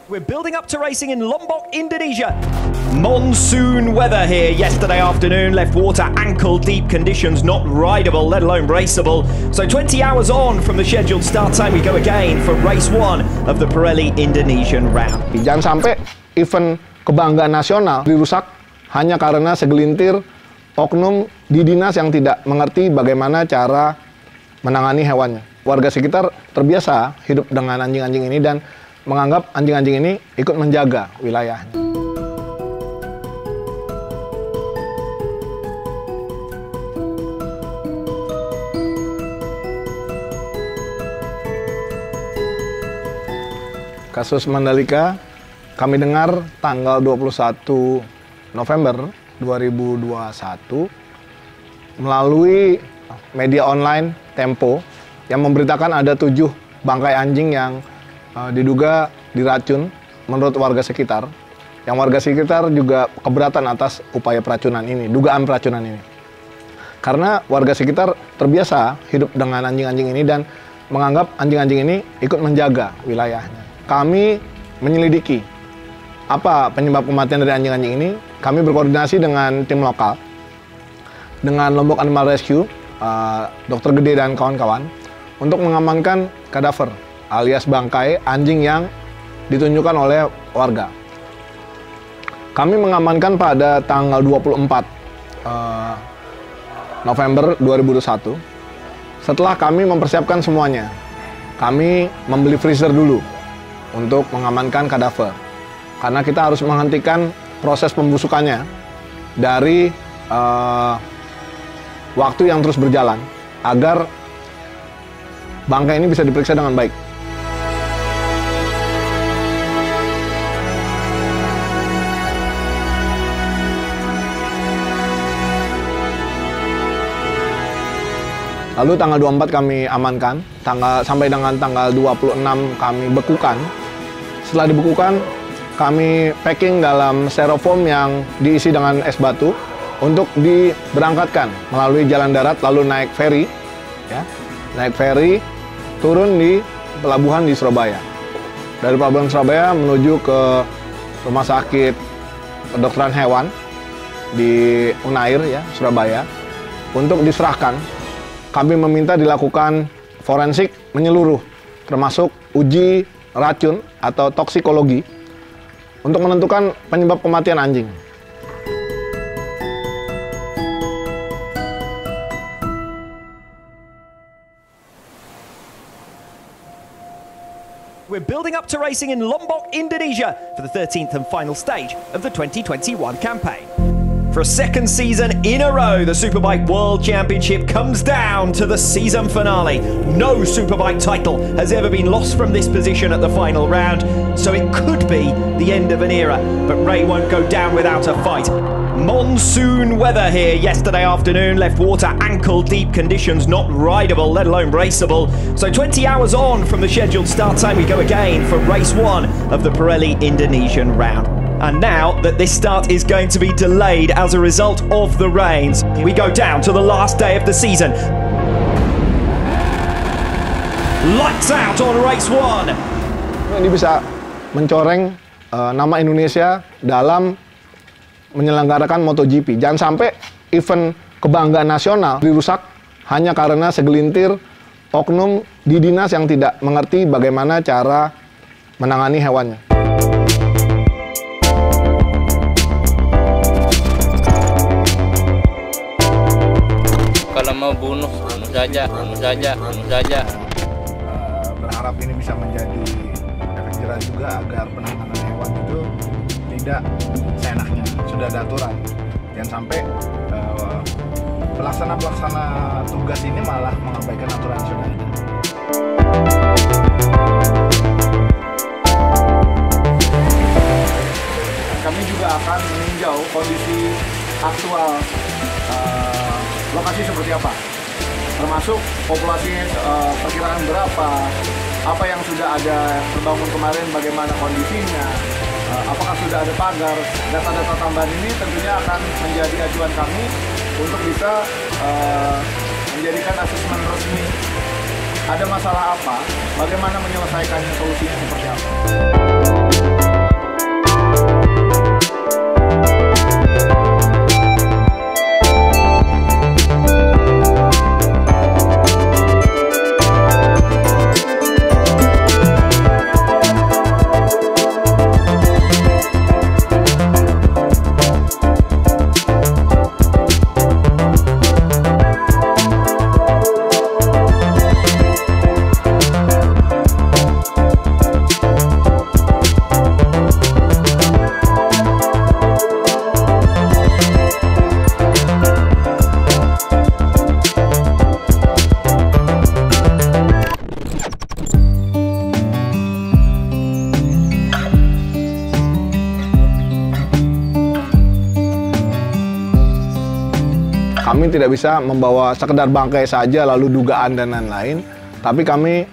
We're building up to racing in Lombok, Indonesia. Monsoon weather here yesterday afternoon left water ankle-deep conditions, not rideable, let alone raceable. So 20 hours on from the scheduled start time, we go again for race 1 of the Pirelli Indonesian round. Jangan sampai event kebanggaan nasional dirusak hanya karena segelintir oknum di dinas yang tidak mengerti bagaimana cara menangani hewannya. Warga sekitar terbiasa hidup dengan anjing-anjing ini dan menganggap anjing-anjing ini ikut menjaga wilayahnya. Kasus Mandalika kami dengar tanggal 21 November 2021 melalui media online Tempo yang memberitakan ada 7 bangkai anjing yang diduga diracun menurut warga sekitar. Yang warga sekitar juga keberatan atas upaya peracunan ini, dugaan peracunan ini. Karena warga sekitar terbiasa hidup dengan anjing-anjing ini dan menganggap anjing-anjing ini ikut menjaga wilayahnya. Kami menyelidiki apa penyebab kematian dari anjing-anjing ini. Kami berkoordinasi dengan tim lokal, dengan Lombok Animal Rescue, Dokter Gede dan kawan-kawan, untuk mengamankan kadaver alias bangkai anjing yang ditunjukkan oleh warga. Kami mengamankan pada tanggal 24 November 2021. Setelah kami mempersiapkan semuanya, kami membeli freezer dulu untuk mengamankan kadaver. Karena kita harus menghentikan proses pembusukannya dari waktu yang terus berjalan agar bangkai ini bisa diperiksa dengan baik. Lalu tanggal 24 kami amankan, sampai dengan tanggal 26 kami bekukan. Setelah dibekukan, kami packing dalam styrofoam yang diisi dengan es batu untuk diberangkatkan melalui jalan darat, lalu naik ferry, ya, naik ferry turun di pelabuhan di Surabaya. Dari pelabuhan Surabaya menuju ke rumah sakit kedokteran hewan di Unair, ya, Surabaya, untuk diserahkan. Kami meminta dilakukan forensik menyeluruh, termasuk uji racun atau toksikologi, untuk menentukan penyebab kematian anjing. We're building up to racing in Lombok, Indonesia for the 13th and final stage of the 2021 campaign. For a second season in a row, the Superbike World Championship comes down to the season finale. No Superbike title has ever been lost from this position at the final round, so it could be the end of an era, but Ray won't go down without a fight. Monsoon weather here yesterday afternoon left water ankle-deep conditions, not rideable, let alone raceable. So 20 hours on from the scheduled start time, we go again for race 1 of the Pirelli Indonesian round. And now that this start is going to be delayed as a result of the rains, we go down to the last day of the season. Lights out on race 1. Ini bisa mencoreng nama Indonesia dalam menyelenggarakan MotoGP. Jangan sampai event kebanggaan nasional dirusak hanya karena segelintir oknum di dinas yang tidak mengerti bagaimana cara menangani hewannya. Kalau mau bunuh saja. Berharap ini bisa menjadi efek jerah juga agar penanganan hewan itu tidak seenaknya, sudah ada aturan. Jangan sampai pelaksana tugas ini malah mengabaikan aturan yang sudah ada. Kami juga akan meninjau kondisi aktual lokasi seperti apa, termasuk populasi perkiraan berapa, apa yang sudah ada terbangun kemarin, bagaimana kondisinya, apakah sudah ada pagar. Data-data tambahan ini tentunya akan menjadi acuan kami untuk bisa menjadikan asesmen resmi. Ada masalah apa, bagaimana menyelesaikannya, solusinya seperti apa. Kami tidak bisa membawa sekedar bangkai saja lalu dugaan dan lain-lain, tapi kami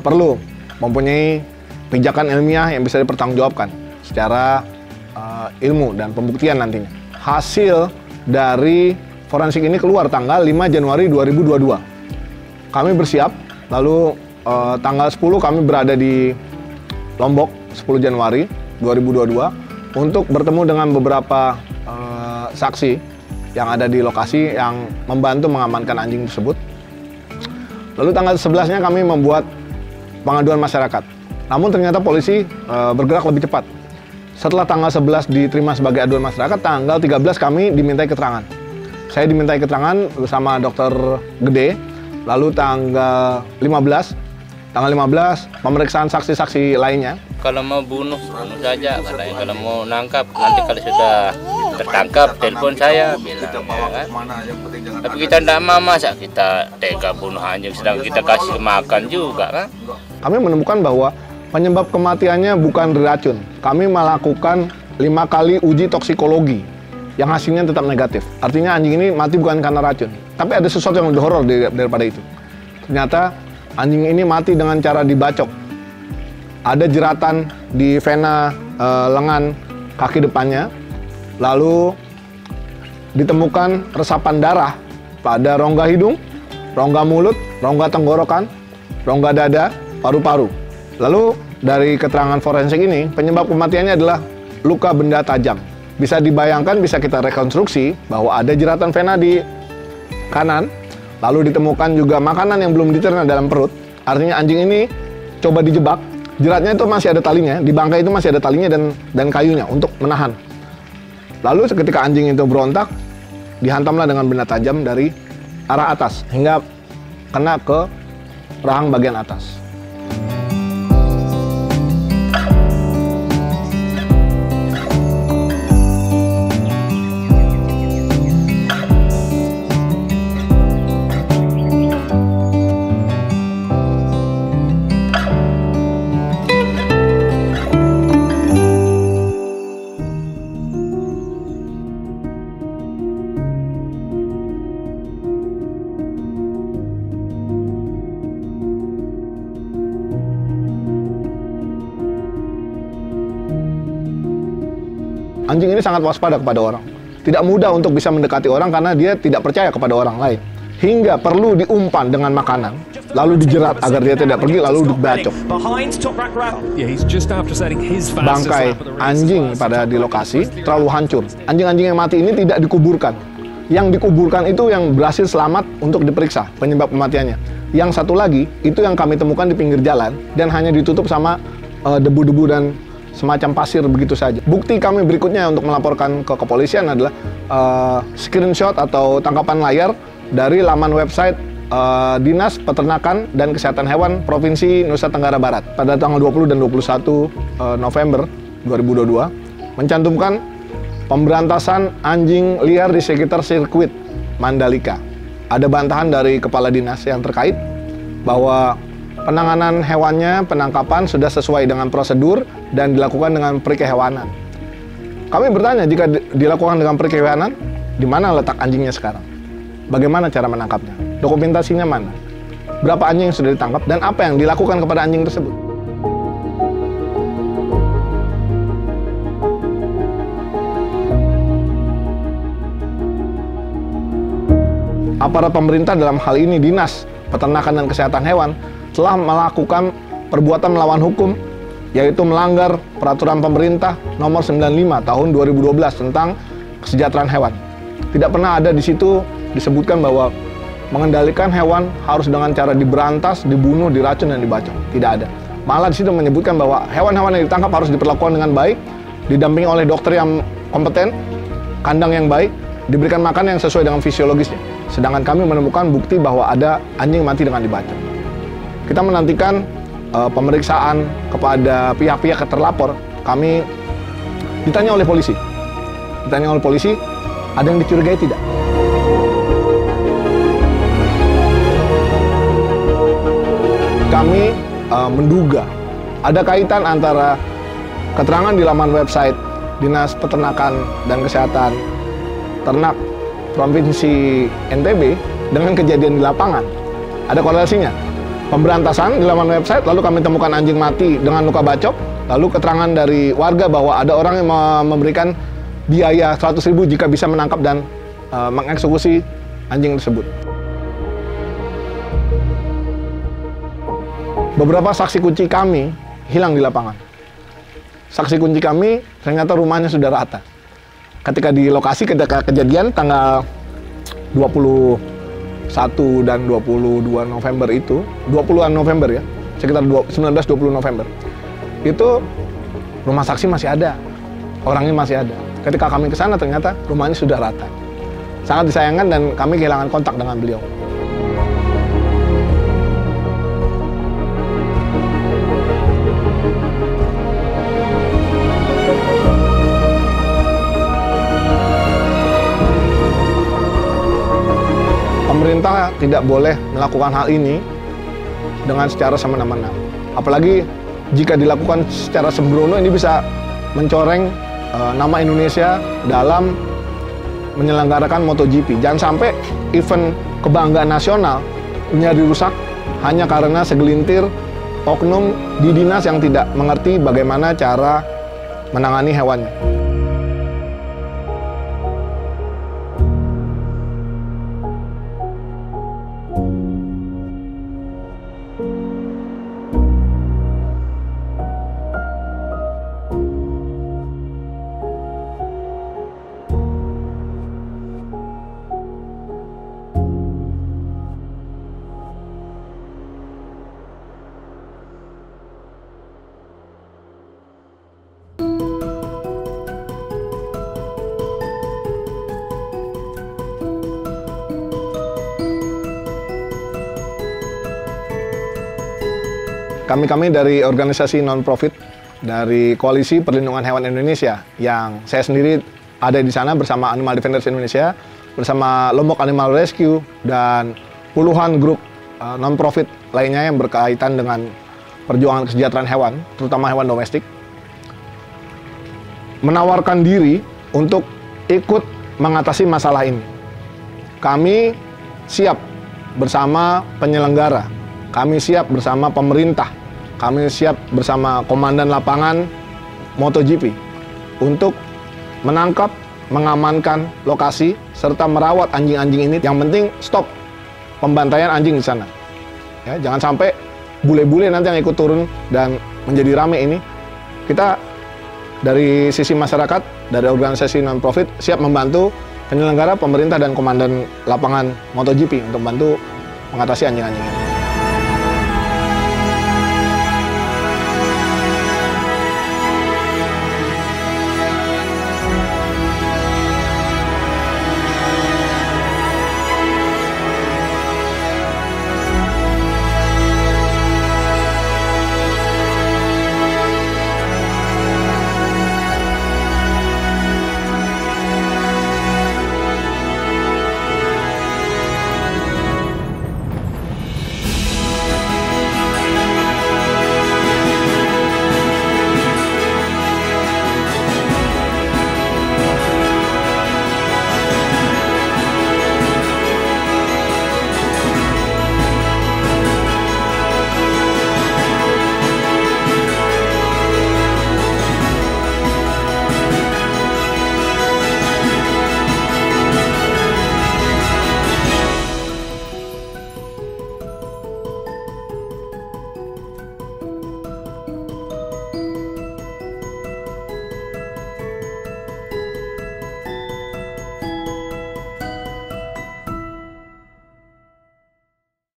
perlu mempunyai pijakan ilmiah yang bisa dipertanggungjawabkan secara ilmu dan pembuktian nantinya. Hasil dari forensik ini keluar tanggal 5 Januari 2022. Kami bersiap, lalu tanggal 10 kami berada di Lombok, 10 Januari 2022, untuk bertemu dengan beberapa saksi yang ada di lokasi yang membantu mengamankan anjing tersebut. Lalu tanggal 11-nya kami membuat pengaduan masyarakat. Namun ternyata polisi bergerak lebih cepat. Setelah tanggal 11 diterima sebagai aduan masyarakat, tanggal 13 kami dimintai keterangan. Saya dimintai keterangan bersama dokter Gede. Lalu tanggal 15 pemeriksaan saksi-saksi lainnya. Kalau mau bunuh saja katanya. Kalau mau nangkap, nanti kalau sudah tertangkap, telepon saya bilang, ya kan? Tapi kita tidak mau, masa kita tega bunuh anjing sedang kita kasih makan juga kan? Kami menemukan bahwa penyebab kematiannya bukan racun. Kami melakukan 5 kali uji toksikologi yang hasilnya tetap negatif. Artinya anjing ini mati bukan karena racun. Tapi ada sesuatu yang lebih horor daripada itu. Ternyata anjing ini mati dengan cara dibacok. Ada jeratan di vena lengan kaki depannya. Lalu ditemukan resapan darah pada rongga hidung, rongga mulut, rongga tenggorokan, rongga dada, paru-paru. Lalu dari keterangan forensik ini, penyebab kematiannya adalah luka benda tajam. Bisa dibayangkan, bisa kita rekonstruksi bahwa ada jeratan vena di kanan, lalu ditemukan juga makanan yang belum dicerna dalam perut. Artinya anjing ini coba dijebak, jeratnya itu masih ada talinya, di bangkai itu masih ada talinya dan kayunya untuk menahan. Lalu ketika anjing itu berontak, dihantamlah dengan benda tajam dari arah atas hingga kena ke rahang bagian atas. Anjing ini sangat waspada kepada orang. Tidak mudah untuk bisa mendekati orang karena dia tidak percaya kepada orang lain. Hingga perlu diumpan dengan makanan, lalu dijerat agar dia tidak pergi, lalu dibacok. Bangkai anjing pada di lokasi terlalu hancur. Anjing-anjing yang mati ini tidak dikuburkan. Yang dikuburkan itu yang berhasil selamat untuk diperiksa penyebab kematiannya. Yang satu lagi, itu yang kami temukan di pinggir jalan dan hanya ditutup sama debu-debu dan semacam pasir begitu saja. Bukti kami berikutnya untuk melaporkan ke kepolisian adalah screenshot atau tangkapan layar dari laman website Dinas Peternakan dan Kesehatan Hewan Provinsi Nusa Tenggara Barat pada tanggal 20 dan 21 November 2022 mencantumkan pemberantasan anjing liar di sekitar sirkuit Mandalika. Ada bantahan dari kepala dinas yang terkait bahwa penanganan hewannya, penangkapan sudah sesuai dengan prosedur dan dilakukan dengan perikehewanan. Kami bertanya, jika dilakukan dengan perikehewanan, di mana letak anjingnya sekarang? Bagaimana cara menangkapnya? Dokumentasinya mana? Berapa anjing yang sudah ditangkap dan apa yang dilakukan kepada anjing tersebut? Aparat pemerintah dalam hal ini Dinas Peternakan dan Kesehatan Hewan telah melakukan perbuatan melawan hukum, yaitu melanggar peraturan pemerintah nomor 95 tahun 2012 tentang kesejahteraan hewan. Tidak pernah ada di situ disebutkan bahwa mengendalikan hewan harus dengan cara diberantas, dibunuh, diracun, dan dibacok. Tidak ada. Malah di situ menyebutkan bahwa hewan-hewan yang ditangkap harus diperlakukan dengan baik, didampingi oleh dokter yang kompeten, kandang yang baik, diberikan makan yang sesuai dengan fisiologisnya. Sedangkan kami menemukan bukti bahwa ada anjing mati dengan dibacok. Kita menantikan pemeriksaan kepada pihak-pihak terlapor. Kami ditanya oleh polisi. Ada yang dicurigai tidak? Kami menduga ada kaitan antara keterangan di laman website Dinas Peternakan dan Kesehatan Ternak Provinsi NTB dengan kejadian di lapangan. Ada korelasinya. Pemberantasan di laman website, lalu kami temukan anjing mati dengan luka bacok, lalu keterangan dari warga bahwa ada orang yang memberikan biaya 100.000 jika bisa menangkap dan mengeksekusi anjing tersebut. Beberapa saksi kunci kami hilang di lapangan. Saksi kunci kami ternyata rumahnya sudah rata. Ketika di lokasi, ketika kejadian tanggal 21 dan 22 November itu, 20-an November ya, sekitar 19-20 November, itu rumah saksi masih ada, orangnya masih ada. Ketika kami ke sana ternyata rumahnya sudah rata. Sangat disayangkan dan kami kehilangan kontak dengan beliau. Pemerintah tidak boleh melakukan hal ini dengan secara semena-mena. Apalagi jika dilakukan secara sembrono, ini bisa mencoreng nama Indonesia dalam menyelenggarakan MotoGP. Jangan sampai event kebanggaan nasional punya dirusak hanya karena segelintir oknum di dinas yang tidak mengerti bagaimana cara menangani hewannya. Kami dari organisasi non-profit dari Koalisi Perlindungan Hewan Indonesia, yang saya sendiri ada di sana bersama Animal Defenders Indonesia, bersama Lombok Animal Rescue, dan puluhan grup non-profit lainnya yang berkaitan dengan perjuangan kesejahteraan hewan, terutama hewan domestik, menawarkan diri untuk ikut mengatasi masalah ini. Kami siap bersama penyelenggara, kami siap bersama pemerintah, kami siap bersama komandan lapangan MotoGP untuk menangkap, mengamankan lokasi, serta merawat anjing-anjing ini. Yang penting stop pembantaian anjing di sana. Ya, jangan sampai bule-bule nanti yang ikut turun dan menjadi rame ini. Kita dari sisi masyarakat, dari organisasi non-profit, siap membantu penyelenggara, pemerintah, dan komandan lapangan MotoGP untuk membantu mengatasi anjing-anjing ini.